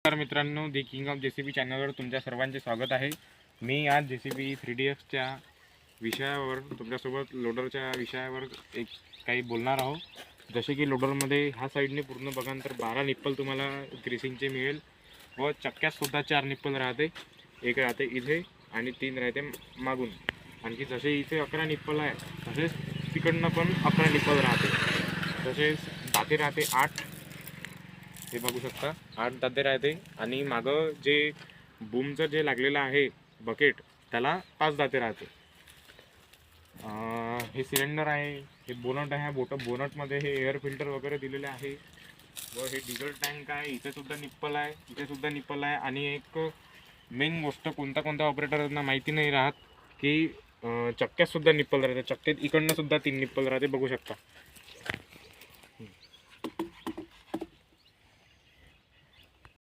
नमस्कार मित्रांनो, दी king of JCB चॅनलवर तुमच्या सर्वांचे स्वागत आहे। मी आज जेसीबी 3DXच्या विषयावर तुमच्यासोबत लोडरच्या विषयावर काही बोलणार आहोत। जसे की लोडरमध्ये ह्या साईडने पूर्ण बघाल तर 12 निप्पल तुम्हाला ग्रीसिंगचे मिळेल व चक्क्यातसुद्धा 4 निप्पल राहते। एक राहते इथे आणि 3 राहते मागून। आणखी जसे इथे 11 निप्पल आहे तसेच तिकडनं पण 11 निप्पल राहते। तसेच दाते राहते 8, हे बघू शकता 8 दाते राहते। आणि मागं जे बूमचं जे लागलेलं आहे बकेट त्याला 5 दाते राहते। हे सिलेंडर आहे, हे बोनट आहे। बोनटमध्ये हे एअर फिल्टर वगैरे दिलेले आहे व हे डिझेल टँक आहे। इथे सुद्धा निप्पल आहे, इथे सुद्धा निप्पल आहे। आणि एक मेन गोष्ट कोणत्या ऑपरेटरना माहिती नाही राहत की चक्क्यात सुद्धा निप्पल राहते। चक्क्यात इकडनं सुद्धा 3 निप्पल राहते, बघू शकता।